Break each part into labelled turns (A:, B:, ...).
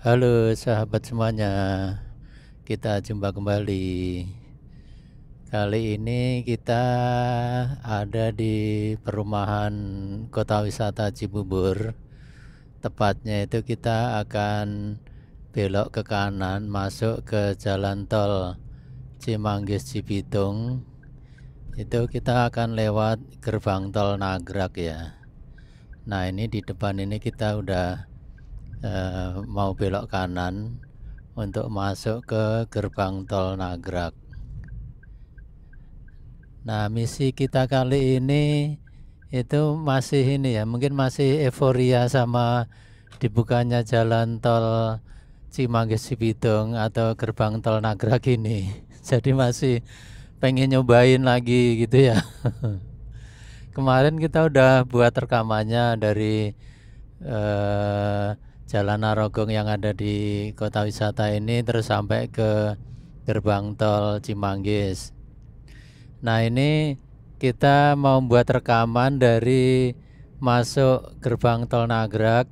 A: Halo sahabat semuanya, kita jumpa kembali. Kali ini kita ada di perumahan Kota Wisata Cibubur. Tepatnya itu kita akan belok ke kanan, masuk ke jalan tol Cimanggis Cibitung. Itu kita akan lewat gerbang tol Nagrak ya. Nah ini di depan ini kita udah mau belok kanan untuk masuk ke gerbang tol Nagrak. Nah, misi kita kali ini itu masih ini ya, mungkin masih euforia sama dibukanya jalan tol Cimanggis Cibitung atau gerbang tol Nagrak ini. Jadi masih pengen nyobain lagi gitu ya. Kemarin kita udah buat rekamannya dari Jalan Narogong yang ada di kota wisata ini terus sampai ke gerbang tol Cimanggis. Nah ini kita mau buat rekaman dari masuk gerbang tol Nagrak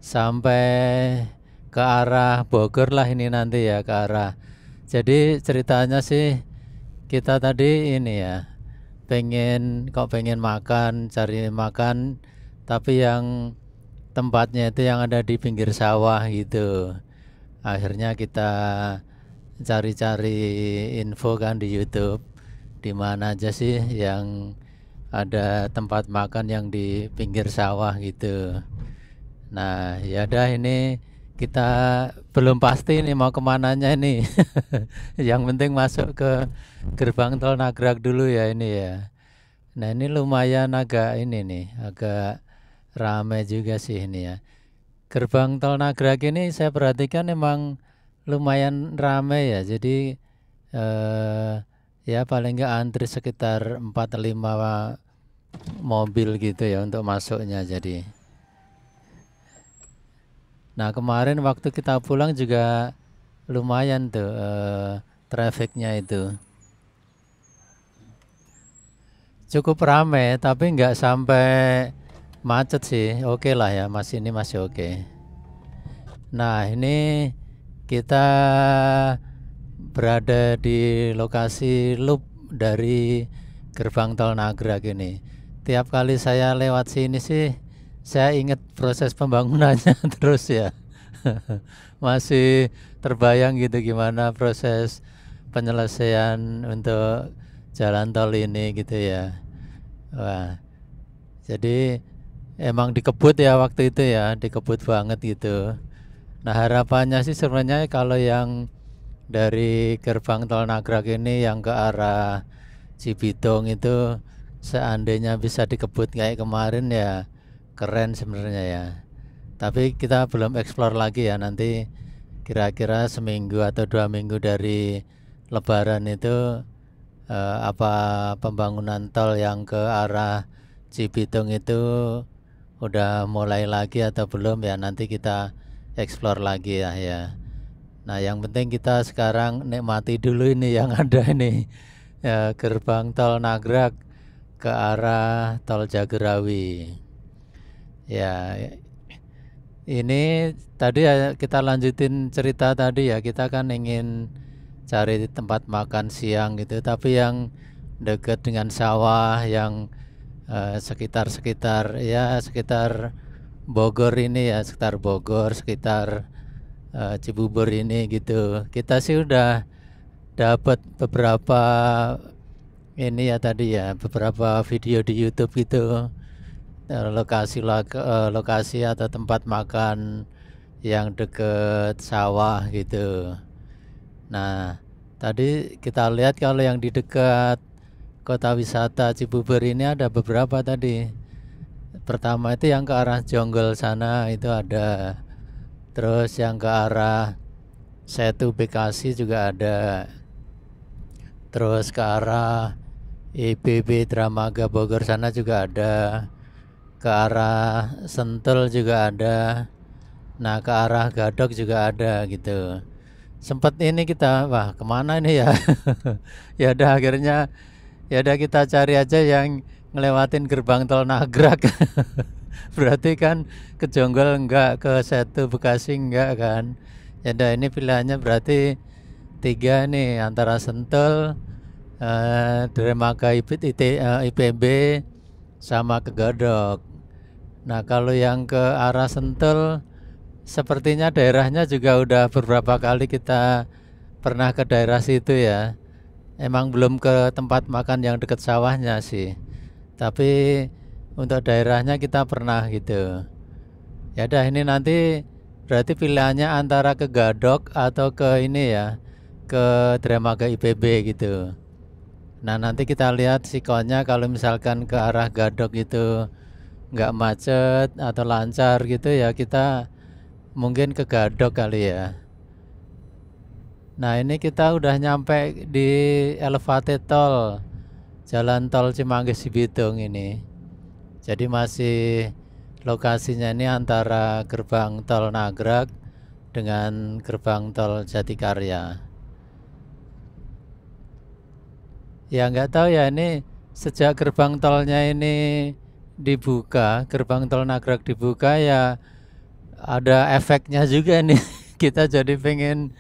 A: sampai ke arah Bogor lah ini nanti ya, ke arah. Jadi ceritanya sih kita tadi ini ya pengen makan, cari makan, tapi yang tempatnya itu yang ada di pinggir sawah gitu. Akhirnya kita cari-cari info kan di YouTube, di mana aja sih yang ada tempat makan yang di pinggir sawah gitu. Nah ya dah, ini kita belum pasti nih mau kemananya ini. Yang penting masuk ke gerbang tol Nagrak dulu ya ini ya. Nah ini lumayan agak ini nih, agak ramai juga sih ini ya. Gerbang tol Nagrak ini saya perhatikan emang lumayan ramai ya. Jadi ya paling nggak antri sekitar 4-5 mobil gitu ya untuk masuknya. Jadi nah kemarin waktu kita pulang juga lumayan tuh trafficnya itu cukup ramai, tapi nggak sampai macet sih. Oke lah ya, ini masih oke. Nah ini kita berada di lokasi loop dari gerbang tol Nagrak ini. Tiap kali saya lewat sini sih saya ingat proses pembangunannya terus ya. Masih terbayang gitu gimana proses penyelesaian untuk jalan tol ini gitu ya. Wah, jadi emang dikebut ya waktu itu ya, dikebut banget gitu. Nah harapannya sih sebenarnya kalau yang dari gerbang tol Nagrak ini yang ke arah Cibitung itu seandainya bisa dikebut kayak kemarin ya keren sebenarnya ya. Tapi kita belum explore lagi ya, nanti kira-kira seminggu atau 2 minggu dari Lebaran itu apa pembangunan tol yang ke arah Cibitung itu udah mulai lagi atau belum ya, nanti kita explore lagi ya. Nah yang penting kita sekarang nikmati dulu ini yang ada ini ya, gerbang tol Nagrak ke arah tol Jagorawi ya. Ini tadi ya kita lanjutin cerita tadi ya, kita kan ingin cari tempat makan siang gitu, tapi yang dekat dengan sawah yang sekitar ya sekitar Bogor ini ya, sekitar Bogor, sekitar Cibubur ini gitu. Kita sih udah dapat beberapa ini ya tadi ya, beberapa video di YouTube gitu, lokasi atau tempat makan yang deket sawah gitu. Nah tadi kita lihat kalau yang di dekat kota wisata Cibubur ini ada beberapa tadi. Pertama itu yang ke arah Jonggol sana itu ada. Terus yang ke arah Setu Bekasi juga ada. Terus ke arah IPB Dramaga Bogor sana juga ada. Ke arah Sentul juga ada. Nah ke arah Gadok juga ada gitu. Sempet ini kita, wah kemana ini ya? Ya udah akhirnya ya udah kita cari aja yang ngelewatin gerbang tol Nagrak. Berarti kan ke Jonggol enggak, ke Setu Bekasi enggak kan. Ya udah, ini pilihannya berarti 3 nih, antara Sentul, Dermaga IPB, sama ke Gadok. Nah kalau yang ke arah Sentul, sepertinya daerahnya juga udah beberapa kali kita pernah ke daerah situ ya. Emang belum ke tempat makan yang dekat sawahnya sih, tapi untuk daerahnya kita pernah gitu. Ya udah, ini nanti berarti pilihannya antara ke Gadok atau ke ini ya, ke Dermaga IPB gitu. Nah nanti kita lihat sikonnya, kalau misalkan ke arah Gadok itu nggak macet atau lancar gitu ya, kita mungkin ke Gadok kali ya. Nah ini kita udah nyampe di elevated tol, jalan tol Cimanggis Cibitung ini. Jadi masih lokasinya ini antara gerbang tol Nagrak dengan gerbang tol Jatikarya. Ya nggak tahu ya, ini sejak gerbang tolnya ini dibuka, gerbang tol Nagrak dibuka ya, ada efeknya juga nih. Kita jadi pengen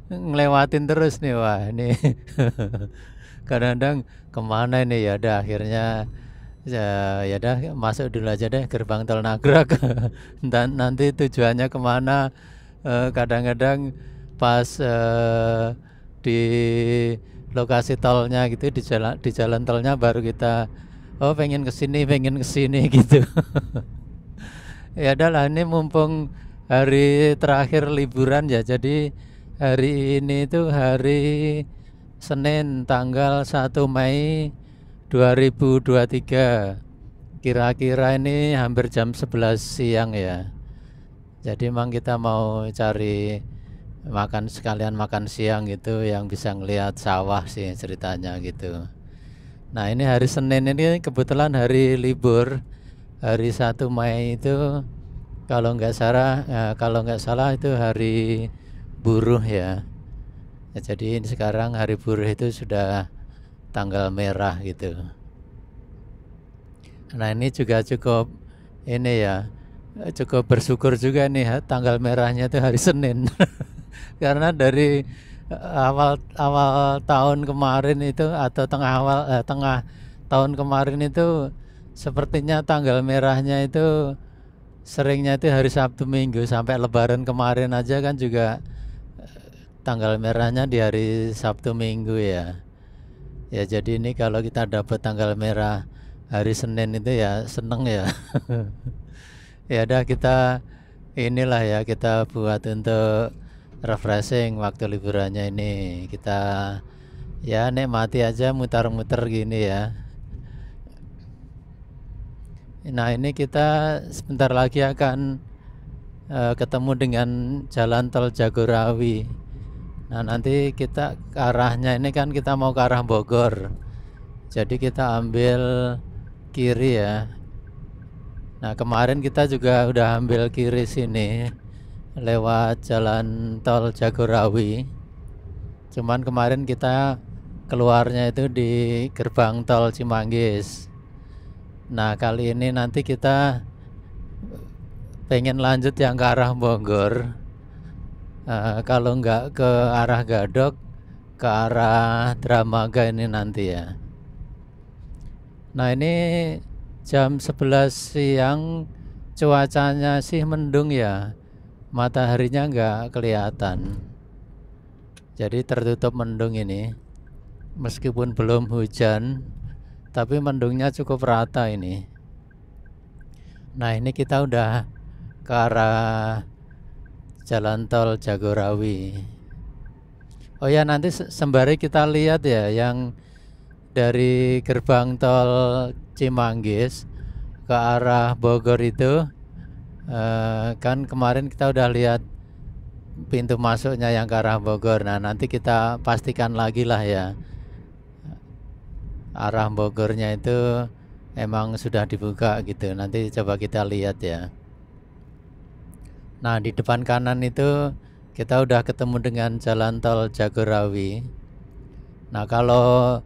A: ngelewatin terus nih, wah ini. Kadang-kadang kemana ini, ya udah akhirnya ya udah masuk dulu aja deh gerbang tol Nagrak. Dan nanti tujuannya kemana, kadang-kadang pas di lokasi tolnya gitu, di jalan tolnya baru kita pengen kesini gitu. Ya adalah, ini mumpung hari terakhir liburan ya, jadi hari ini itu hari Senin tanggal 1 Mei 2023. Kira-kira ini hampir jam 11 siang ya. Jadi memang kita mau cari sekalian makan siang gitu, yang bisa ngelihat sawah sih ceritanya gitu. Nah ini hari Senin ini kebetulan hari libur, hari 1 Mei itu kalau nggak salah itu hari buruh ya. Jadi ini sekarang hari buruh itu sudah tanggal merah gitu. Nah ini juga cukup ini ya, cukup bersyukur juga nih tanggal merahnya itu hari Senin. Karena dari awal tahun kemarin itu, atau tengah tahun kemarin itu, sepertinya tanggal merahnya itu seringnya itu hari Sabtu Minggu. Sampai Lebaran kemarin aja kan juga tanggal merahnya di hari Sabtu Minggu ya. Ya jadi ini kalau kita dapat tanggal merah hari Senin itu ya seneng ya. Ya udah, kita inilah ya, kita buat untuk refreshing waktu liburannya ini. Kita ya nikmati aja muter-muter gini ya. Nah ini kita sebentar lagi akan ketemu dengan jalan tol Jagorawi. Nah nanti kita ke arahnya ini kan kita mau ke arah Bogor, jadi kita ambil kiri ya. Nah kemarin kita juga udah ambil kiri sini lewat jalan tol Jagorawi. Cuman kemarin kita keluarnya itu di gerbang tol Cimanggis. Nah kali ini nanti kita pengen lanjut yang ke arah Bogor. Kalau nggak ke arah Gadok, ke arah Dramaga ini nanti ya. Nah ini jam 11 siang, cuacanya sih mendung ya, mataharinya nggak kelihatan, jadi tertutup mendung ini. Meskipun belum hujan, tapi mendungnya cukup rata ini. Nah ini kita udah ke arah jalan tol Jagorawi. Oh ya, nanti sembari kita lihat ya yang dari gerbang tol Cimanggis ke arah Bogor itu, kan kemarin kita udah lihat pintu masuknya yang ke arah Bogor. Nah nanti kita pastikan lagi lah ya, arah Bogornya itu emang sudah dibuka gitu. Nanti coba kita lihat ya. Nah di depan kanan itu kita udah ketemu dengan jalan tol Jagorawi. Nah kalau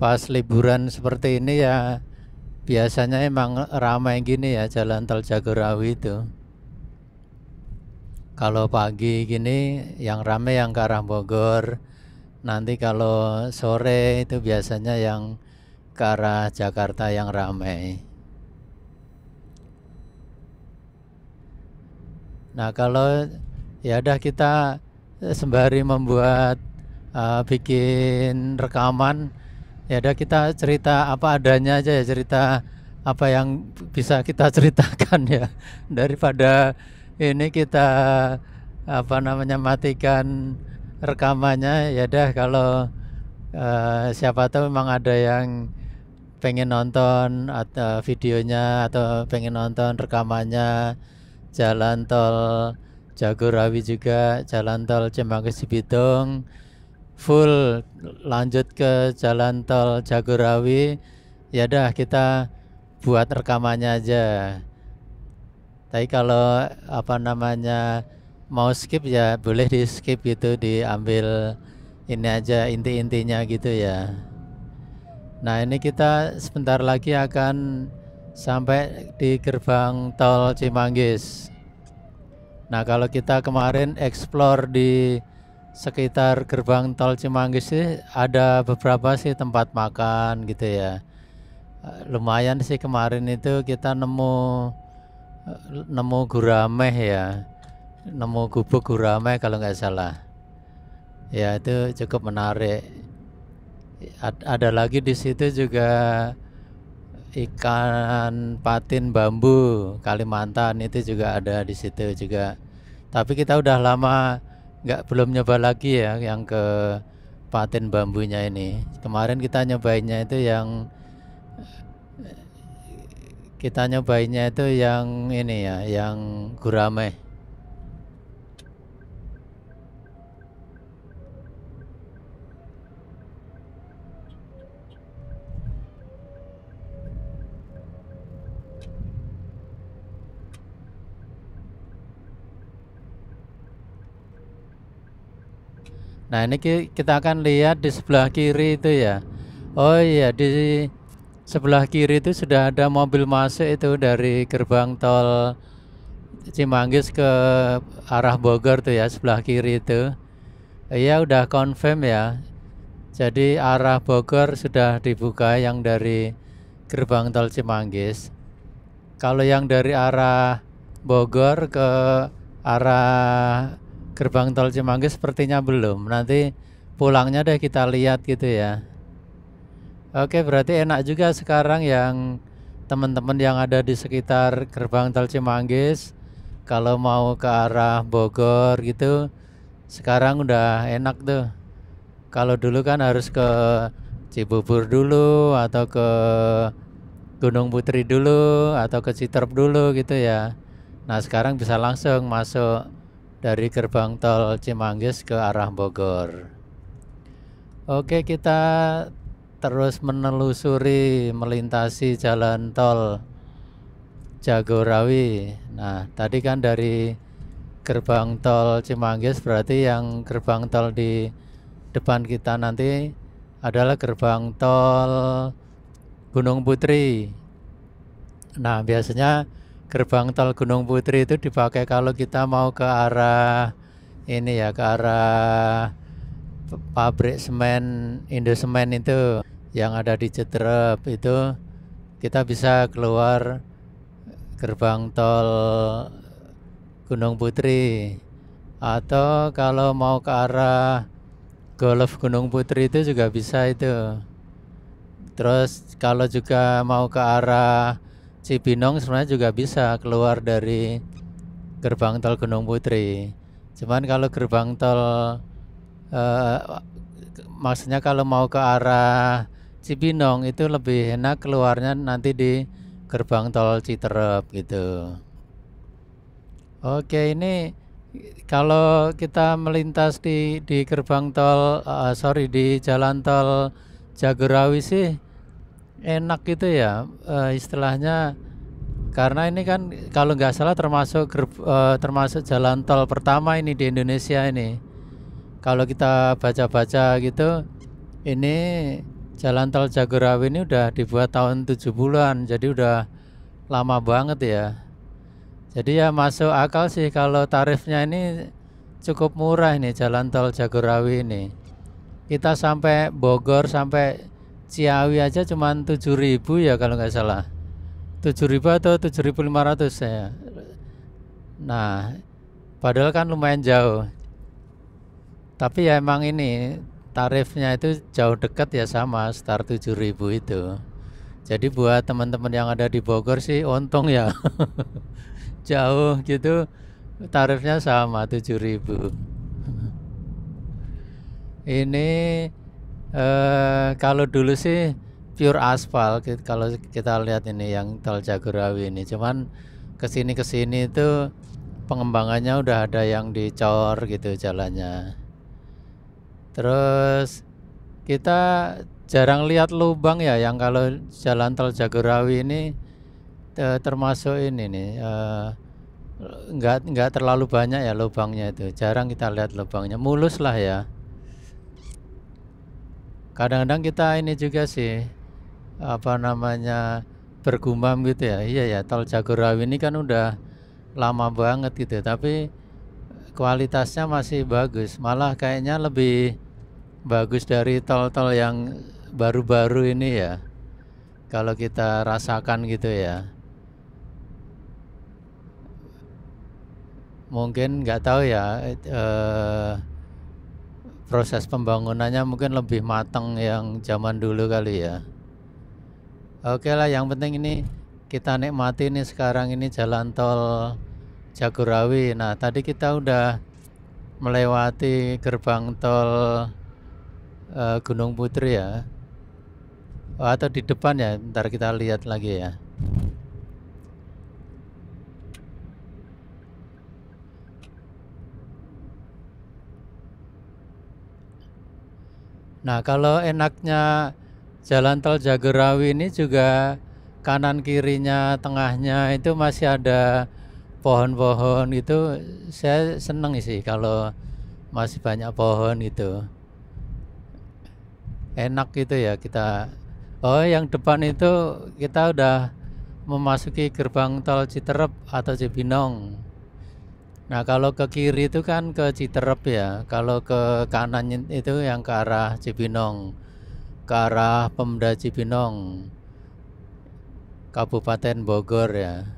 A: pas liburan seperti ini ya, biasanya emang ramai gini ya jalan tol Jagorawi itu. Kalau pagi gini yang ramai yang ke arah Bogor. Nanti kalau sore itu biasanya yang ke arah Jakarta yang ramai. Nah kalau ya udah kita sembari membuat bikin rekaman, ya udah kita cerita apa adanya aja ya, cerita apa yang bisa kita ceritakan ya, daripada ini kita matikan rekamannya. Ya udah kalau siapa tahu memang ada yang pengen nonton atau videonya atau pengen nonton rekamannya jalan tol Jagorawi juga jalan tol Cimanggis Cibitung full lanjut ke jalan tol Jagorawi, ya dah kita buat rekamannya aja. Tapi kalau mau skip ya boleh di skip gitu, diambil ini aja inti-intinya gitu ya. Nah ini kita sebentar lagi akan sampai di gerbang tol Cimanggis. Nah kalau kita kemarin explore di sekitar gerbang tol Cimanggis sih ada beberapa sih tempat makan gitu ya. Lumayan sih kemarin itu kita nemu gurame ya, nemu gubuk gurame kalau nggak salah. Ya itu cukup menarik. Ada lagi di situ juga ikan patin bambu Kalimantan, itu juga ada di situ juga. Tapi kita udah lama belum nyoba lagi ya yang ke patin bambunya ini. Kemarin kita nyobainnya itu yang ini ya, yang gurame. Nah ini kita akan lihat di sebelah kiri itu ya. Oh iya, di sebelah kiri itu sudah ada mobil masuk itu dari gerbang tol Cimanggis ke arah Bogor tuh ya, sebelah kiri itu. Iya udah confirm ya. Jadi arah Bogor sudah dibuka yang dari gerbang tol Cimanggis. Kalau yang dari arah Bogor ke arah gerbang tol Cimanggis sepertinya belum. Nanti pulangnya deh kita lihat gitu ya. Oke, berarti enak juga sekarang yang teman-teman yang ada di sekitar gerbang tol Cimanggis, kalau mau ke arah Bogor gitu, sekarang udah enak tuh. Kalau dulu kan harus ke Cibubur dulu atau ke Gunung Putri dulu atau ke Citerep dulu gitu ya. Nah sekarang bisa langsung masuk dari gerbang tol Cimanggis ke arah Bogor. Oke, kita terus menelusuri melintasi jalan tol Jagorawi. Nah tadi kan dari gerbang tol Cimanggis, berarti yang gerbang tol di depan kita nanti adalah gerbang tol Gunung Putri. Nah biasanya gerbang tol Gunung Putri itu dipakai kalau kita mau ke arah ini ya, ke arah pabrik semen Indosemen itu yang ada di Citerep. Itu kita bisa keluar gerbang tol Gunung Putri, atau kalau mau ke arah Golf Gunung Putri itu juga bisa itu. Terus kalau juga mau ke arah Cibinong sebenarnya juga bisa keluar dari gerbang tol Gunung Putri. Cuman kalau gerbang tol maksudnya kalau mau ke arah Cibinong itu lebih enak keluarnya nanti di gerbang tol Citerep gitu. Oke, ini kalau kita melintas di gerbang tol di jalan tol Jagorawi sih enak gitu ya, istilahnya, karena ini kan kalau nggak salah termasuk jalan tol pertama ini di Indonesia ini. Kalau kita baca-baca gitu, ini Jalan tol Jagorawi ini udah dibuat tahun 70-an, jadi udah lama banget ya. Jadi ya masuk akal sih kalau tarifnya ini cukup murah ini jalan tol Jagorawi ini. Kita sampai Bogor sampai Ciawi aja cuma 7.000 ya kalau nggak salah. 7.000 atau 7.500 ya. Nah, padahal kan lumayan jauh. Tapi ya emang ini tarifnya itu jauh dekat ya sama sekitar 7.000 itu. Jadi buat teman-teman yang ada di Bogor sih untung ya. Jauh gitu tarifnya sama 7.000. Ini kalau dulu sih pure aspal kalau kita lihat ini yang tol Jagorawi ini. Cuman kesini itu pengembangannya udah ada yang dicor gitu jalannya. Terus kita jarang lihat lubang ya yang kalau jalan tol Jagorawi ini termasuk ini nih nggak terlalu banyak ya lubangnya itu, jarang kita lihat lubangnya, mulus lah ya. Kadang-kadang kita ini juga sih apa namanya bergumam gitu ya, iya ya tol Jagorawi ini kan udah lama banget gitu tapi kualitasnya masih bagus, malah kayaknya lebih bagus dari tol-tol yang baru-baru ini ya kalau kita rasakan gitu ya. Mungkin nggak tahu ya proses pembangunannya mungkin lebih matang yang zaman dulu kali ya. Oke lah, yang penting ini kita nikmati nih sekarang ini jalan tol Jagorawi. Nah tadi kita udah melewati gerbang tol Gunung Putri ya. Atau di depan ya, ntar kita lihat lagi ya. Nah kalau enaknya jalan tol Jagorawi ini juga kanan kirinya tengahnya itu masih ada pohon-pohon gitu. Saya seneng sih kalau masih banyak pohon gitu, enak gitu ya kita. Oh yang depan itu kita udah memasuki gerbang tol Citerep atau Cibinong. Nah kalau ke kiri itu kan ke Citerep ya, kalau ke kanan itu yang ke arah Cibinong, ke arah Pemda Cibinong, Kabupaten Bogor ya.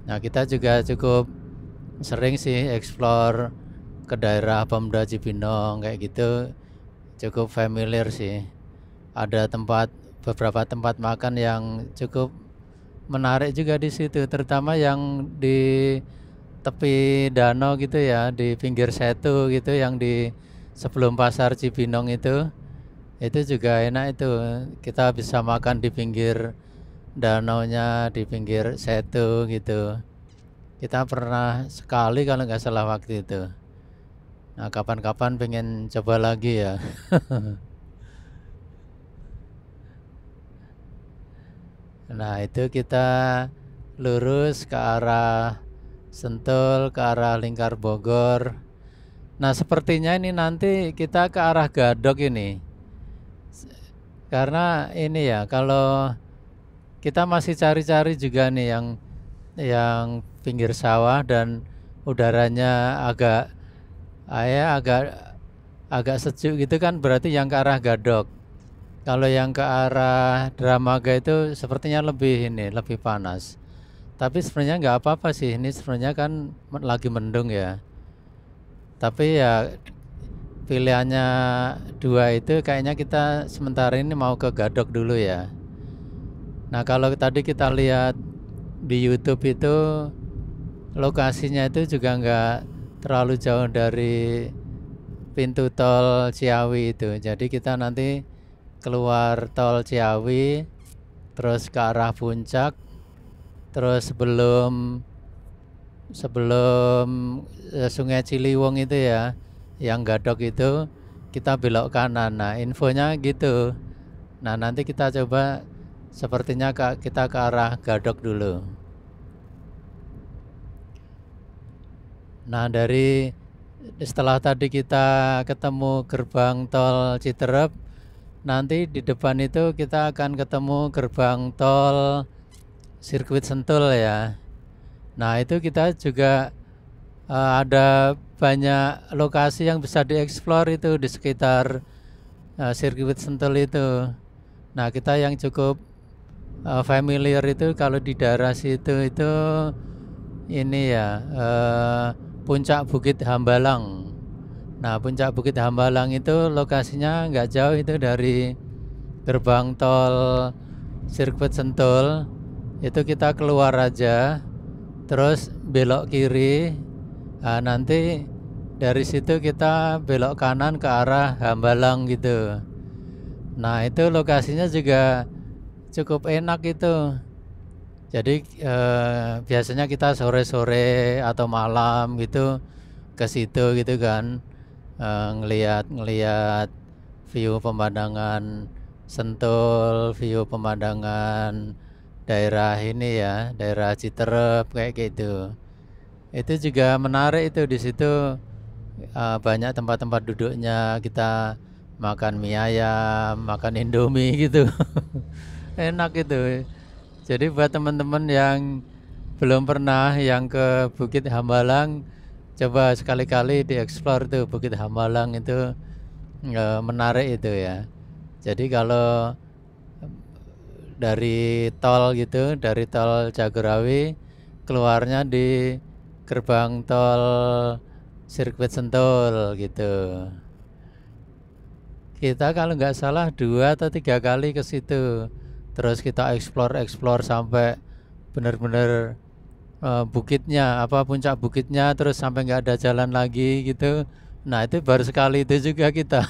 A: Nah kita juga cukup sering sih explore ke daerah Pemda Cibinong kayak gitu, cukup familiar sih. Ada beberapa tempat makan yang cukup menarik juga di situ, terutama yang di tepi danau gitu ya, di pinggir setu gitu, yang di sebelum pasar Cibinong itu juga enak itu. Kita bisa makan di pinggir danaunya, di pinggir setu gitu. Kita pernah sekali kalau nggak salah waktu itu. Nah kapan-kapan pengen coba lagi ya. Nah itu kita lurus ke arah Sentul, ke arah Lingkar Bogor. Nah sepertinya ini nanti kita ke arah Gadok ini. Karena ini ya kalau kita masih cari-cari juga nih yang pinggir sawah dan udaranya agak sejuk gitu kan, berarti yang ke arah Gadok. Kalau yang ke arah Dramaga itu sepertinya lebih panas. Tapi sebenarnya nggak apa-apa sih, ini sebenarnya kan lagi mendung ya. Tapi ya pilihannya dua itu kayaknya kita sementara ini mau ke Gadok dulu ya. Nah kalau tadi kita lihat di YouTube itu lokasinya itu juga nggak terlalu jauh dari pintu tol Ciawi itu. Jadi kita nanti keluar tol Ciawi terus ke arah puncak, terus sebelum Sungai Ciliwung itu ya, yang Gadok itu kita belok kanan. Nah infonya gitu. Nah nanti kita coba sepertinya kita ke arah Gadok dulu. Nah setelah tadi kita ketemu gerbang tol Citerep, nanti di depan itu kita akan ketemu gerbang tol sirkuit Sentul ya. Nah itu kita juga ada banyak lokasi yang bisa dieksplor itu di sekitar sirkuit Sentul itu. Nah kita yang cukup familiar itu kalau di daerah situ itu ini ya puncak Bukit Hambalang. Nah puncak Bukit Hambalang itu lokasinya nggak jauh itu dari gerbang tol sirkuit Sentul. Itu kita keluar aja terus belok kiri. Nah, nanti dari situ kita belok kanan ke arah Hambalang gitu. Nah itu lokasinya juga cukup enak itu. Jadi biasanya kita sore-sore atau malam gitu ke situ gitu kan, ngelihat view pemandangan Sentul, view pemandangan daerah ini ya, daerah Citerep kayak gitu. Itu juga menarik itu di situ, banyak tempat-tempat duduknya, kita makan mie ayam, makan Indomie gitu. Enak itu. Jadi buat teman-teman yang belum pernah yang ke Bukit Hambalang, coba sekali-kali dieksplor tuh Bukit Hambalang itu menarik itu ya. Jadi kalau dari tol gitu, dari tol Jagorawi keluarnya di gerbang tol sirkuit Sentul gitu. Kita kalau nggak salah 2 atau 3 kali ke situ. Terus kita explore sampai benar-benar bukitnya, puncak bukitnya, terus sampai nggak ada jalan lagi gitu. Nah itu baru sekali itu juga kita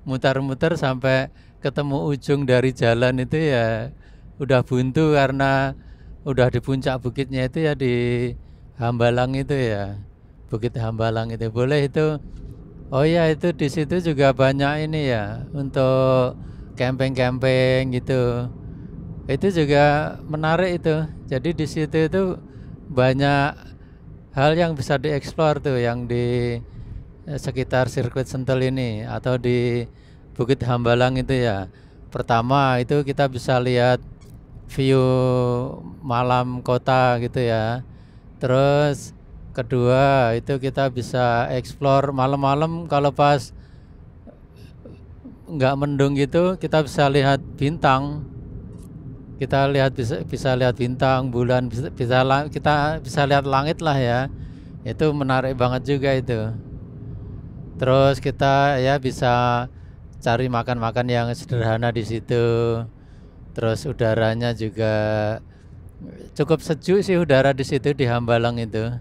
A: mutar-mutar sampai ketemu ujung dari jalan itu ya udah buntu karena udah di puncak bukitnya itu ya di Hambalang itu ya, Bukit Hambalang itu boleh itu. Oh ya itu di situ juga banyak ini ya untuk camping-camping gitu. Itu juga menarik itu. Jadi di situ itu banyak hal yang bisa dieksplor tuh yang di sekitar sirkuit Sentul ini atau di Bukit Hambalang itu ya. Pertama itu kita bisa lihat view malam kota gitu ya. Terus kedua itu kita bisa explore malam-malam kalau pas nggak mendung gitu kita bisa lihat bintang. Kita lihat bisa lihat bintang, bulan, kita bisa lihat langit lah ya. Itu menarik banget juga itu. Terus kita ya bisa cari makan-makan yang sederhana di situ. Terus udaranya juga cukup sejuk sih udara di situ di Hambalang itu.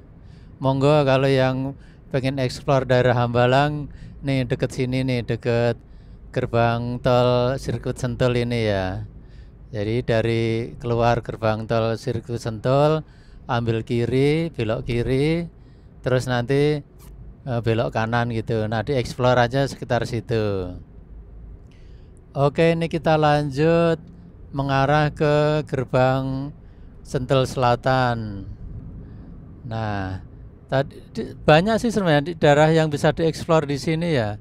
A: Monggo kalau yang pengen explore daerah Hambalang nih deket sini nih, deket gerbang tol sirkuit Sentul ini ya. Jadi dari keluar gerbang tol sirkuit Sentul ambil kiri, belok kiri, terus nanti belok kanan gitu. Nah dieksplor aja sekitar situ. Oke ini kita lanjut mengarah ke gerbang Sentul Selatan. Nah tadi banyak sih sebenarnya di daerah yang bisa dieksplor di sini ya.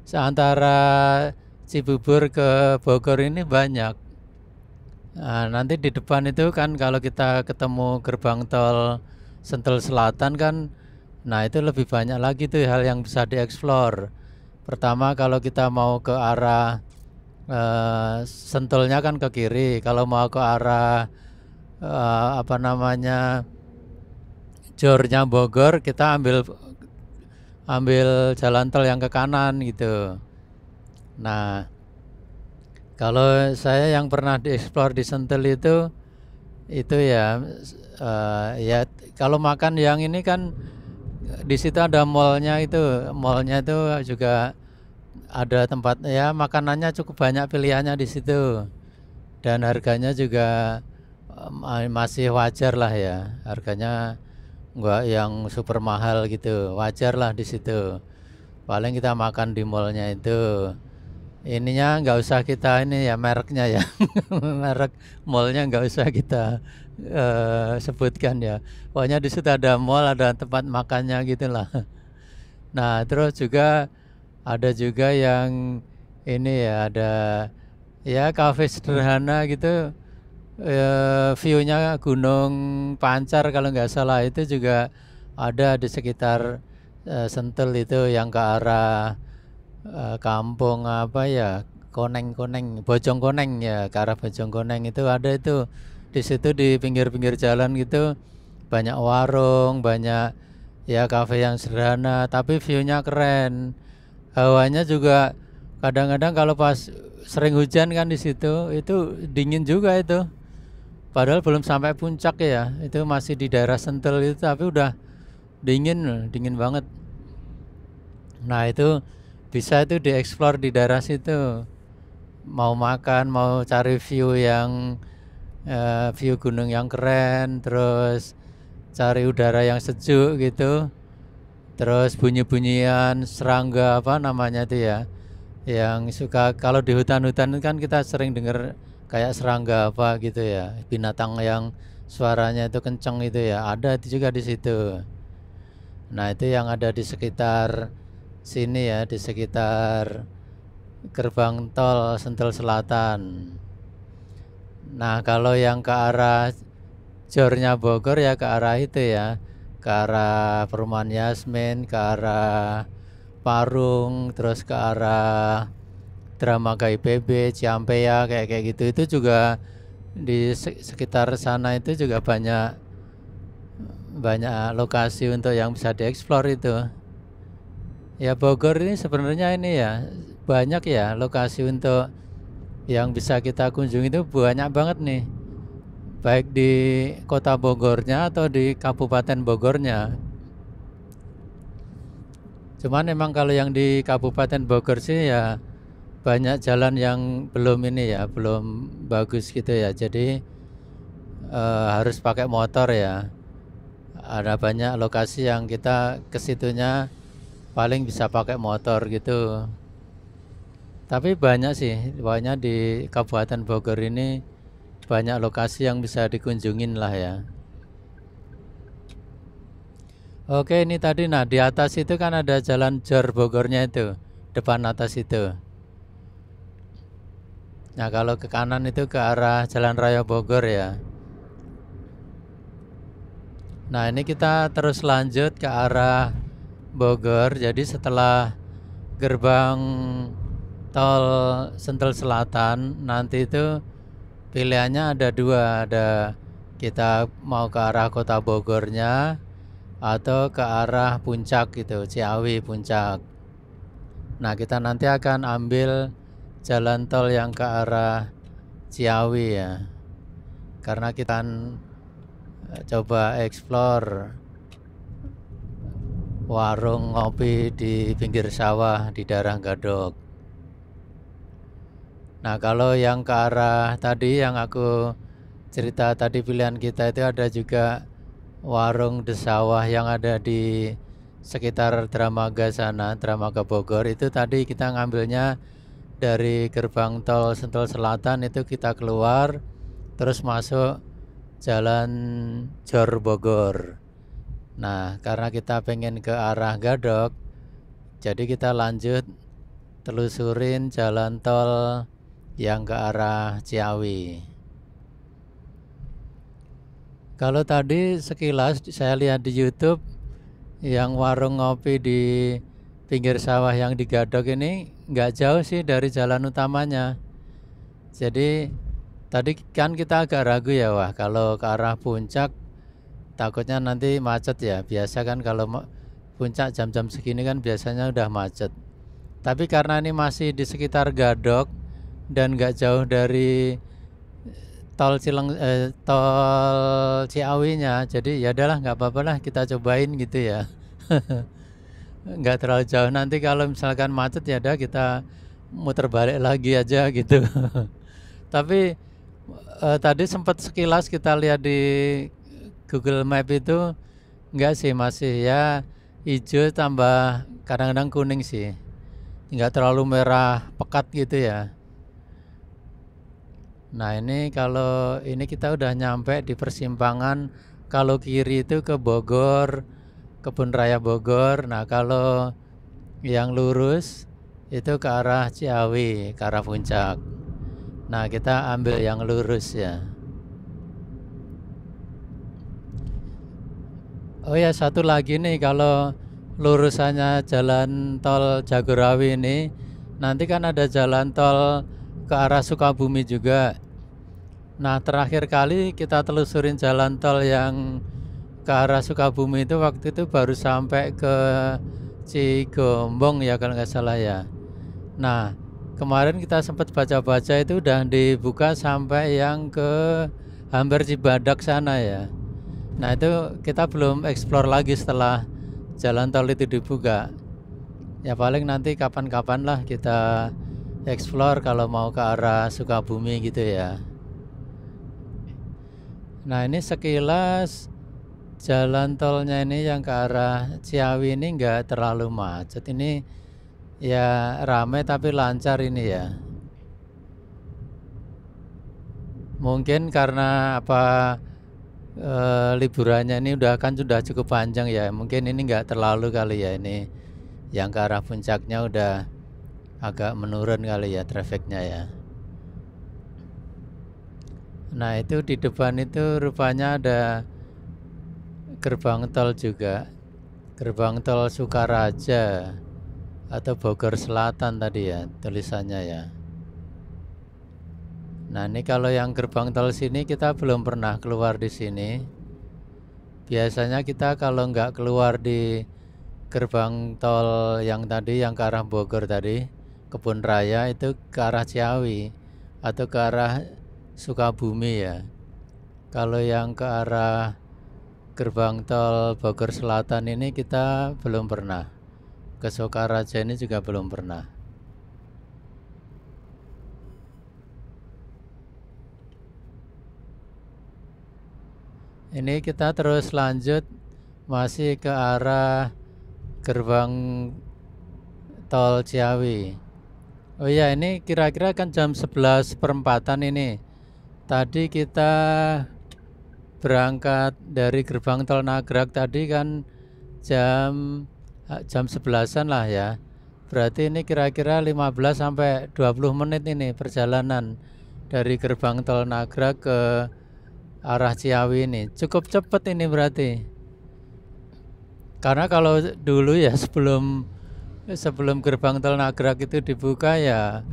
A: Seantara Cibubur ke Bogor ini banyak. Nah, nanti di depan itu kan kalau kita ketemu gerbang tol Sentul Selatan kan, nah itu lebih banyak lagi tuh hal yang bisa dieksplor. Pertama kalau kita mau ke arah Sentulnya kan ke kiri, kalau mau ke arah Jornya Bogor kita ambil jalan tol yang ke kanan gitu. Nah kalau saya yang pernah dieksplor di Sentul itu ya ya kalau makan yang ini kan di situ ada mallnya itu juga ada tempat ya makanannya cukup banyak pilihannya di situ dan harganya juga masih wajar lah ya, harganya enggak yang super mahal gitu, wajar lah di situ. Paling kita makan di mallnya itu. Ininya nggak usah kita ini ya mereknya ya merek mallnya nggak usah kita sebutkan ya. Pokoknya di situ ada mall, ada tempat makannya gitulah. Nah terus juga ada juga yang ini ya ada ya kafe sederhana gitu, view-nya Gunung Pancar kalau nggak salah, itu juga ada di sekitar Sentul itu yang ke arah kampung apa ya, Koneng Bojongkoneng ya, ke arah Bojongkoneng itu ada itu. Di situ di pinggir-pinggir jalan gitu banyak warung, banyak ya kafe yang sederhana, tapi view-nya keren. Hawanya juga kadang-kadang kalau pas sering hujan kan di situ itu dingin juga itu. Padahal belum sampai puncak ya, itu masih di daerah Sentul itu, tapi udah dingin, dingin banget. Nah itu bisa itu dieksplor di daerah situ. Mau makan, mau cari view yang view gunung yang keren, terus cari udara yang sejuk gitu, terus bunyi-bunyian serangga apa namanya itu ya, yang suka kalau di hutan-hutan kan kita sering dengar kayak serangga apa gitu ya, binatang yang suaranya itu kenceng itu ya, ada itu juga di situ. Nah itu yang ada di sekitar sini ya, di sekitar gerbang tol Sentul Selatan. Nah kalau yang ke arah jornya Bogor ya ke arah itu ya, ke arah Perumahan Yasmin, ke arah Parung, terus ke arah Dramaga IPB, Ciampea kayak kayak gitu. Itu juga di sekitar sana itu juga banyak lokasi untuk yang bisa dieksplor itu. Ya Bogor ini sebenarnya ini ya banyak ya lokasi untuk yang bisa kita kunjungi, itu banyak banget nih, baik di kota Bogornya atau di Kabupaten Bogornya. Cuman emang kalau yang di Kabupaten Bogor sih ya banyak jalan yang belum ini ya, belum bagus gitu ya. Jadi harus pakai motor ya. Ada banyak lokasi yang kita kesitunya paling bisa pakai motor gitu. Tapi banyak sih, banyak di Kabupaten Bogor ini banyak lokasi yang bisa dikunjungin lah ya. Oke, ini tadi nah di atas itu kan ada jalan Jor Bogornya itu, depan atas itu. Nah kalau ke kanan itu ke arah Jalan Raya Bogor ya. Nah ini kita terus lanjut ke arah Bogor. Jadi setelah gerbang tol Sentul Selatan nanti itu pilihannya ada dua, ada kita mau ke arah kota Bogornya atau ke arah puncak gitu, Ciawi Puncak. Nah kita nanti akan ambil jalan tol yang ke arah Ciawi ya, karena kita coba explore warung ngopi di pinggir sawah di daerah Gadok. Nah kalau yang ke arah tadi yang aku cerita tadi, pilihan kita itu ada juga warung Desawah yang ada di sekitar Dramaga sana, Dramaga Bogor. Itu tadi kita ngambilnya dari gerbang tol Sentul Selatan, itu kita keluar terus masuk jalan Jor Bogor. Nah karena kita pengen ke arah Gadok, jadi kita lanjut telusurin jalan tol yang ke arah Ciawi. Kalau tadi sekilas saya lihat di YouTube yang warung ngopi di pinggir sawah yang di Gadok ini nggak jauh sih dari jalan utamanya. Jadi tadi kan kita agak ragu ya, wah kalau ke arah puncak takutnya nanti macet ya. Biasa kan kalau puncak jam-jam segini kan biasanya udah macet. Tapi karena ini masih di sekitar Gadok dan nggak jauh dari tol Ciawinya, jadi ya adalah nggak apa-apa lah kita cobain gitu ya. Nggak terlalu jauh, nanti kalau misalkan macet ya udah kita muter balik lagi aja gitu. Tapi tadi sempat sekilas kita lihat di Google Map itu enggak sih, masih ya hijau tambah kadang-kadang kuning sih, nggak terlalu merah pekat gitu ya. Nah ini kalau ini kita udah nyampe di persimpangan, kalau kiri itu ke Bogor, Kebun Raya Bogor. Nah kalau yang lurus itu ke arah Ciawi, ke arah puncak. Nah, kita ambil yang lurus ya. Oh ya, satu lagi nih, kalau lurusannya jalan tol Jagorawi ini, nanti kan ada jalan tol ke arah Sukabumi juga. Nah, terakhir kali kita telusurin jalan tol yang ke arah Sukabumi itu waktu itu baru sampai ke Cigombong ya kalau nggak salah ya. Nah, kemarin kita sempat baca-baca itu udah dibuka sampai yang ke hampir Cibadak sana ya. Nah, itu kita belum explore lagi setelah jalan tol itu dibuka. Ya paling nanti kapan-kapan lah kita explore kalau mau ke arah Sukabumi gitu ya. Nah, ini sekilas jalan tolnya ini yang ke arah Ciawi ini nggak terlalu macet. Ini ya rame tapi lancar ini ya. Mungkin karena apa, liburannya ini sudah cukup panjang ya. Mungkin ini nggak terlalu kali ya, ini yang ke arah puncaknya udah agak menurun kali ya trafficnya ya. Nah, itu di depan itu rupanya ada gerbang tol juga, gerbang tol Sukaraja atau Bogor Selatan tadi ya tulisannya ya. Nah, ini kalau yang gerbang tol sini kita belum pernah keluar di sini. Biasanya kita kalau nggak keluar di gerbang tol yang tadi, yang ke arah Bogor tadi, Kebun Raya, itu ke arah Ciawi atau ke arah Sukabumi ya. Kalau yang ke arah gerbang tol Bogor Selatan ini kita belum pernah. Ke Sukaraja ini juga belum pernah. Ini kita terus lanjut masih ke arah gerbang tol Ciawi. Oh iya, ini kira-kira kan jam 11:04 ini. Tadi kita berangkat dari gerbang tol Nagrag tadi kan jam 11-an lah ya. Berarti ini kira-kira 15 sampai 20 menit ini perjalanan dari gerbang tol Nagrag ke arah Ciawi ini. Cukup cepat ini berarti. Karena kalau dulu ya sebelum gerbang tol Nagrag itu dibuka ya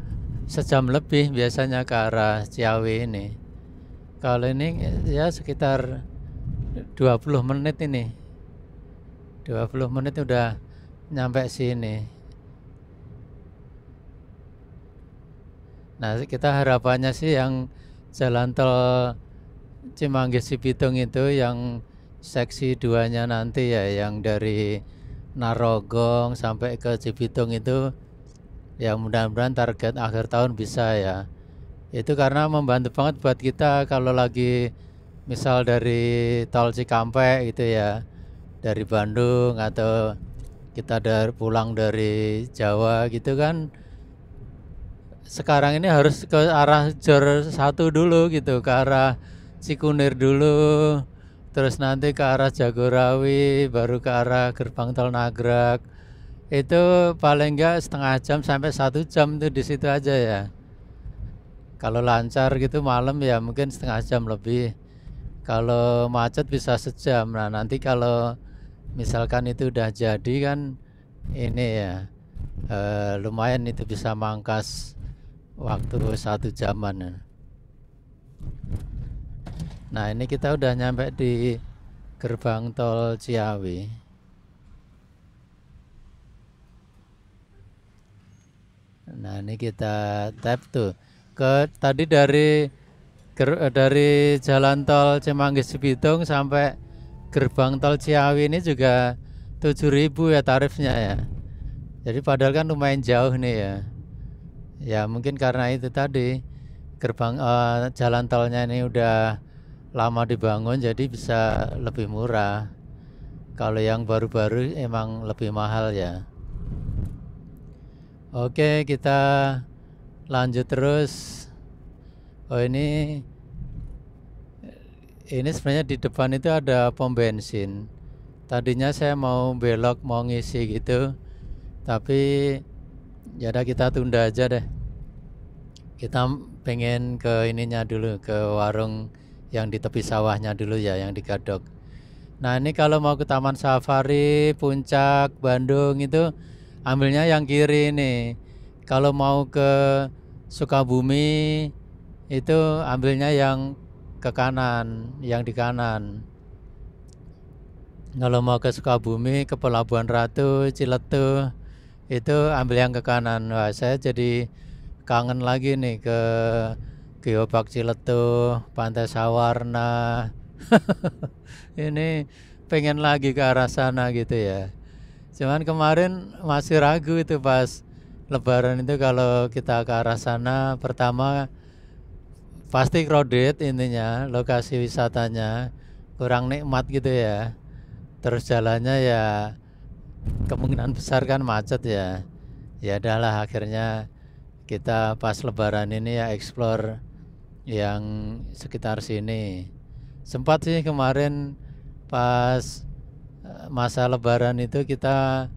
A: sejam lebih biasanya ke arah Ciawi ini. Kalau ini ya sekitar 20 menit ini. 20 menit udah nyampe sini. Nah, kita harapannya sih yang jalan tol Cimanggis Cibitung itu yang seksi 2-nya nanti ya, yang dari Narogong sampai ke Cibitung itu ya mudah-mudahan target akhir tahun bisa ya. Itu karena membantu banget buat kita kalau lagi misal dari tol Cikampek gitu ya, dari Bandung atau kita pulang dari Jawa gitu kan, sekarang ini harus ke arah Jor 1 dulu gitu, ke arah Cikunir dulu, terus nanti ke arah Jagorawi, baru ke arah gerbang tol Nagrag. Itu paling enggak setengah jam sampai 1 jam tuh di situ aja ya. Kalau lancar gitu malam ya mungkin setengah jam lebih. Kalau macet bisa sejam. Nah, nanti kalau misalkan itu udah jadi kan ini ya, lumayan itu bisa mangkas waktu 1 jaman. Nah, ini kita udah nyampe di gerbang tol Ciawi. Nah, ini kita tap tuh ke tadi dari jalan tol Cimanggis Cibitung sampai gerbang tol Ciawi ini juga 7.000 ya tarifnya ya. Jadi padahal kan lumayan jauh nih ya. Ya mungkin karena itu tadi gerbang jalan tolnya ini udah lama dibangun jadi bisa lebih murah. Kalau yang baru-baru emang lebih mahal ya. Oke, kita lanjut terus. Oh, ini sebenarnya di depan itu ada pom bensin. Tadinya saya mau belok mau ngisi gitu, tapi Ya udah kita tunda aja deh. Kita pengen ke ininya dulu, ke warung yang di tepi sawahnya dulu ya, yang di Gadok. Nah ini kalau mau ke Taman Safari, Puncak, Bandung itu ambilnya yang kiri nih. Kalau mau ke Sukabumi itu ambilnya yang ke kanan, yang di kanan. Kalau mau ke Sukabumi, ke Pelabuhan Ratu, Ciletuh, itu ambil yang ke kanan. Wah, saya jadi kangen lagi nih ke Geopark Ciletuh, Pantai Sawarna. Ini pengen lagi ke arah sana gitu ya. Cuman kemarin masih ragu itu pas Lebaran itu kalau kita ke arah sana, pertama pasti crowded, intinya lokasi wisatanya kurang nikmat gitu ya. Terus jalannya ya kemungkinan besar kan macet ya. Ya adalah akhirnya kita pas Lebaran ini ya explore yang sekitar sini. Sempat sih kemarin pas masa Lebaran itu kita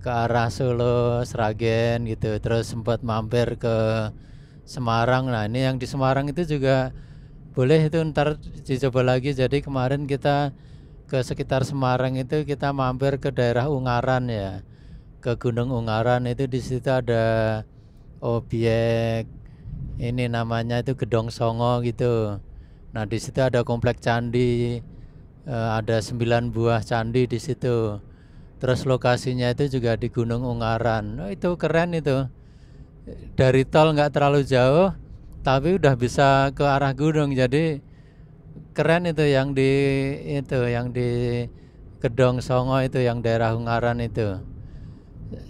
A: ke arah Solo, Sragen gitu, terus sempat mampir ke Semarang. Nah ini yang di Semarang itu juga boleh itu ntar dicoba lagi. Jadi kemarin kita ke sekitar Semarang itu kita mampir ke daerah Ungaran ya, ke Gunung Ungaran. Itu di situ ada objek ini namanya itu Gedong Songo gitu. Nah di situ ada komplek candi, ada 9 buah candi di situ. Terus lokasinya itu juga di Gunung Ungaran. Oh, itu keren itu. Dari tol nggak terlalu jauh, tapi udah bisa ke arah gunung. Jadi keren itu yang di Gedong Songo itu yang daerah Ungaran itu.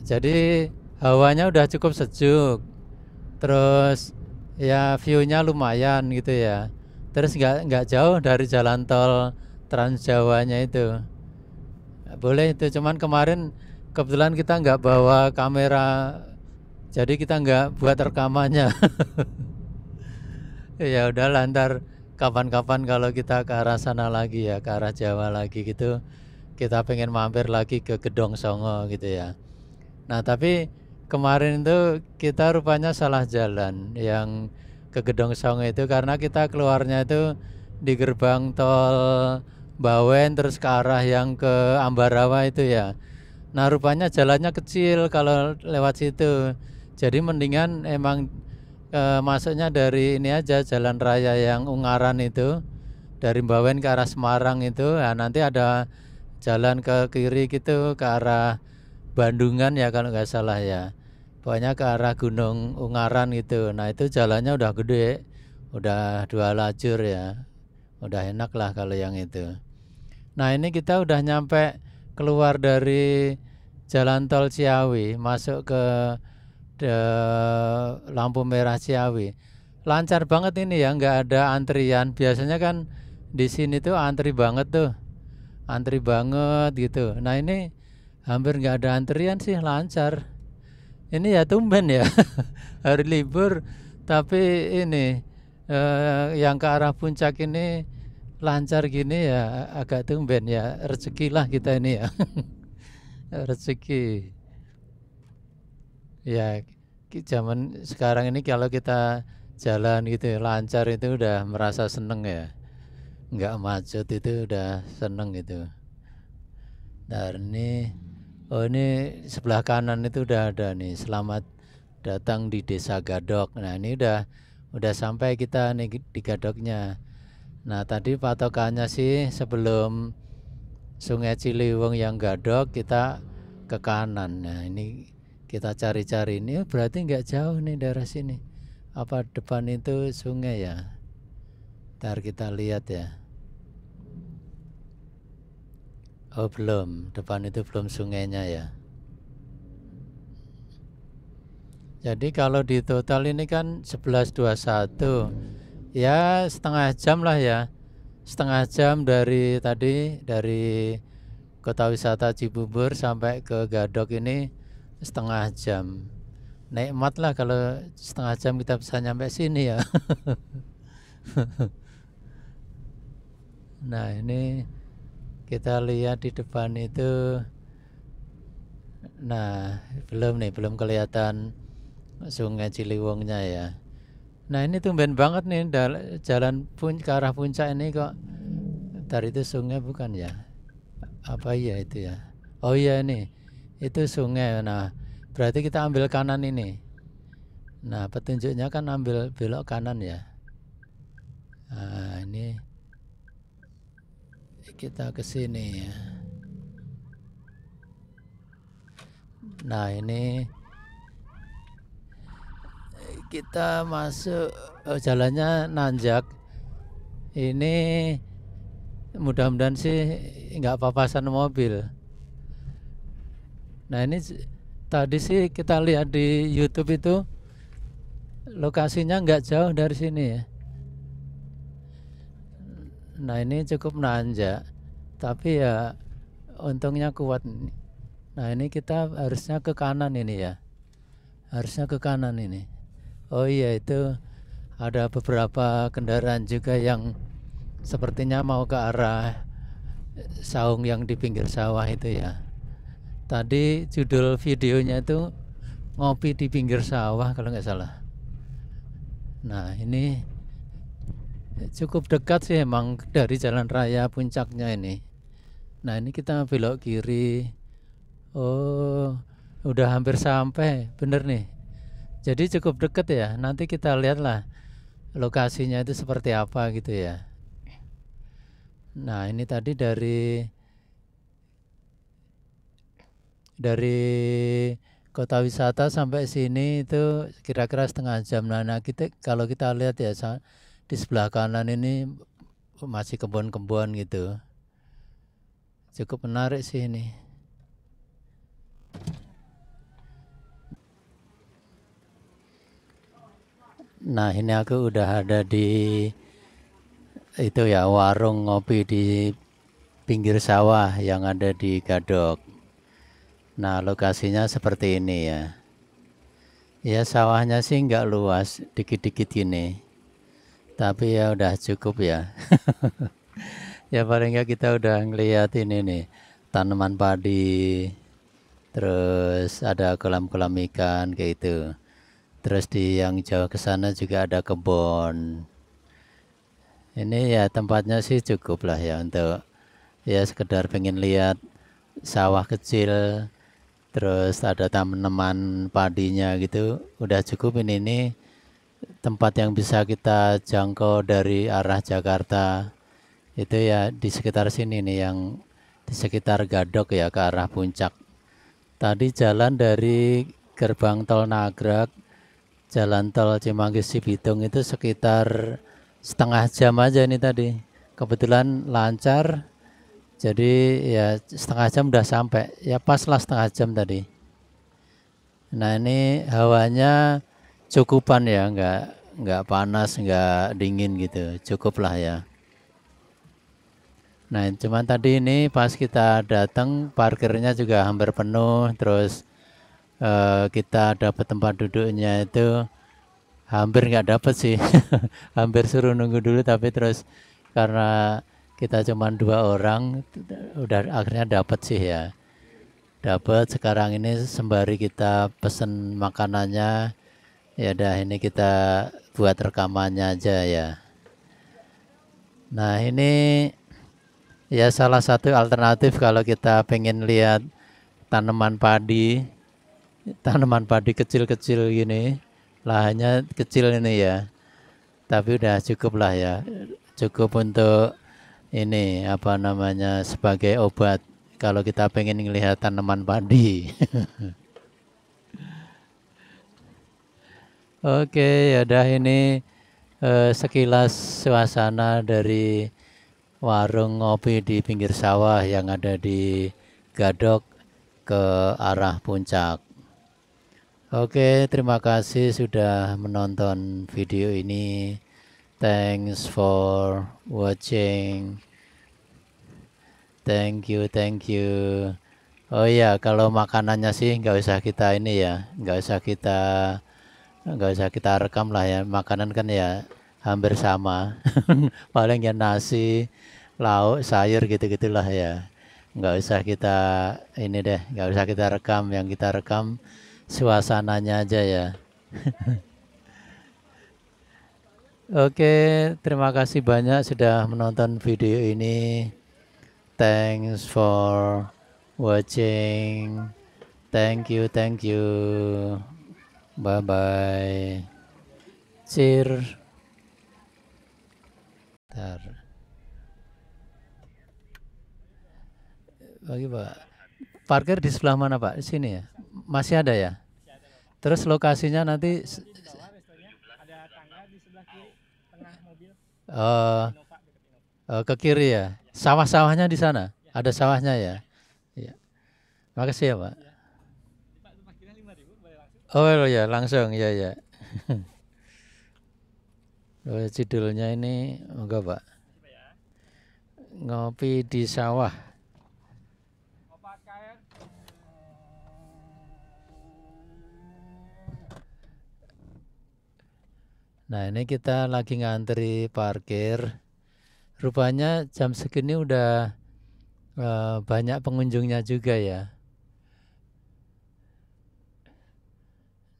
A: Jadi hawanya udah cukup sejuk. Terus ya view-nya lumayan gitu ya. Terus nggak jauh dari jalan tol Trans Jawanya itu. Boleh itu, cuman kemarin kebetulan kita nggak bawa kamera, jadi kita nggak buat rekamannya. Ya udah ntar kapan-kapan kalau kita ke arah sana lagi ya, ke arah Jawa lagi gitu, kita pengen mampir lagi ke Gedong Songo gitu ya. Nah tapi kemarin itu kita rupanya salah jalan yang ke Gedong Songo itu, karena kita keluarnya itu di gerbang tol Bawen terus ke arah yang ke Ambarawa itu ya. Nah rupanya jalannya kecil kalau lewat situ. Jadi mendingan emang masuknya dari ini aja, jalan raya yang Ungaran itu, dari Bawen ke arah Semarang itu. Nah, nanti ada jalan ke kiri gitu ke arah Bandungan ya kalau nggak salah ya. Pokoknya ke arah Gunung Ungaran gitu. Nah itu jalannya udah gede, udah 2 lajur ya. Udah enak lah kalau yang itu. Nah ini kita udah nyampe keluar dari Jalan Tol Ciawi, masuk ke lampu merah Ciawi. Lancar banget ini ya, nggak ada antrian. Biasanya kan di sini tuh antri banget tuh, antri banget gitu. Nah ini hampir nggak ada antrian sih, lancar. Ini ya tumben ya, hari libur, tapi ini yang ke arah puncak ini lancar gini ya, agak tumben ya, rezeki lah kita ini ya. Rezeki ya, zaman sekarang ini kalau kita jalan gitu lancar itu udah merasa seneng ya, nggak macet itu udah seneng gitu. Dan ini, oh ini sebelah kanan itu udah ada nih, selamat datang di Desa Gadok. Nah ini udah sampai kita nih di Gadoknya. Nah tadi patokannya sih sebelum Sungai Ciliwung yang Gadok kita ke kanan. Nah ini kita cari-cari, ini berarti nggak jauh nih daerah sini. Apa depan itu sungai ya? Ntar kita lihat ya. Oh belum, depan itu belum sungainya ya. Jadi kalau di total ini kan 11.21, ya setengah jam lah ya. Setengah jam dari tadi, dari kota wisata Cibubur sampai ke Gadok ini setengah jam. Nikmat lah kalau setengah jam kita bisa nyampe sini ya. Nah ini kita lihat di depan itu. Nah belum nih, belum kelihatan Sungai Ciliwungnya ya. Nah ini tumben banget nih jalan ke arah puncak ini kok. Dari itu sungai bukan ya? Apa iya itu ya? Oh iya ini, itu sungai. Nah berarti kita ambil kanan ini. Nah petunjuknya kan ambil belok kanan ya. Nah ini kita ke sini ya. Nah ini kita masuk, jalannya nanjak. Ini mudah-mudahan sih nggak papasan mobil. Nah ini tadi sih kita lihat di YouTube itu lokasinya nggak jauh dari sini ya. Nah ini cukup nanjak, tapi ya untungnya kuat. Nah ini kita harusnya ke kanan ini ya, harusnya ke kanan ini. Oh iya itu ada beberapa kendaraan juga yang sepertinya mau ke arah saung yang di pinggir sawah itu ya. Tadi judul videonya itu ngopi di pinggir sawah kalau nggak salah. Nah ini cukup dekat sih emang dari jalan raya puncaknya ini. Nah ini kita belok kiri. Oh udah hampir sampai, bener nih. Jadi cukup dekat ya. Nanti kita lihatlah lokasinya itu seperti apa gitu ya. Nah ini tadi dari kota wisata sampai sini itu kira-kira setengah jam. Nah kita kalau kita lihat ya di sebelah kanan ini masih kebun-kebun gitu. Cukup menarik sih ini. Nah ini aku udah ada di itu ya, warung ngopi di pinggir sawah yang ada di Gadok. Nah lokasinya seperti ini ya. Ya sawahnya sih nggak luas, dikit-dikit gini. Tapi ya udah cukup ya. Ya paling nggak kita udah ngeliat ini nih, tanaman padi. Terus ada kolam-kolam ikan kayak itu. Terus di yang jauh ke sana juga ada kebun. Ini ya tempatnya sih cukup lah ya untuk ya sekedar pengen lihat sawah kecil, terus ada tanaman padinya gitu, udah cukup. Ini tempat yang bisa kita jangkau dari arah Jakarta. Itu ya di sekitar sini nih, yang di sekitar Gadok ya, ke arah puncak. Tadi jalan dari gerbang tol Nagrag, jalan tol Cimanggis Cibitung itu sekitar setengah jam aja ini tadi. Kebetulan lancar, jadi ya setengah jam udah sampai. Ya pas lah setengah jam tadi. Nah ini hawanya cukupan ya, nggak panas, nggak dingin gitu, cukup lah ya. Nah cuman tadi ini pas kita datang parkirnya juga hampir penuh, terus kita dapat tempat duduknya itu hampir nggak dapat sih. Hampir suruh nunggu dulu, tapi terus karena kita cuma 2 orang udah akhirnya dapat sih ya. Dapat. Sekarang ini sembari kita pesen makanannya, ya udah ini kita buat rekamannya aja ya. Nah ini ya salah satu alternatif kalau kita pengen lihat tanaman padi kecil-kecil gini. Lahannya kecil ini ya, tapi udah cukup lah ya, cukup untuk ini apa namanya, sebagai obat kalau kita pengen melihat tanaman padi. Oke, ya udah ini sekilas suasana dari warung ngopi di pinggir sawah yang ada di Gadok ke arah puncak. Oke, terima kasih sudah menonton video ini. Thanks for watching. Thank you. Oh iya, kalau makanannya sih nggak usah kita ini ya, nggak usah kita rekam lah ya. Makanan kan ya hampir sama. Paling ya nasi, lauk, sayur gitu-gitulah ya. Nggak usah kita ini deh, nggak usah kita rekam. Yang kita rekam suasananya aja ya. Oke, terima kasih banyak sudah menonton video ini. Thanks for watching. Thank you, thank you. Bye bye. Cheers. Bentar. Bagi Pak. Parkir di sebelah mana Pak? Di sini ya? Masih ada ya? Terus lokasinya nanti eh ke kiri ya? Sawah-sawahnya di sana? Ada sawahnya ya? Iya. Makasih ya Pak. Oh ya langsung ya ya. Judulnya ini enggak Pak? Ngopi di sawah. Nah ini kita lagi ngantri parkir. Rupanya jam segini udah banyak pengunjungnya juga ya.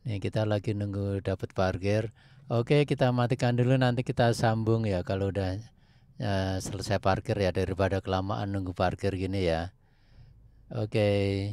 A: Nih kita lagi nunggu dapat parkir. Oke kita matikan dulu nanti kita sambung ya kalau udah selesai parkir ya daripada kelamaan nunggu parkir gini ya. Oke.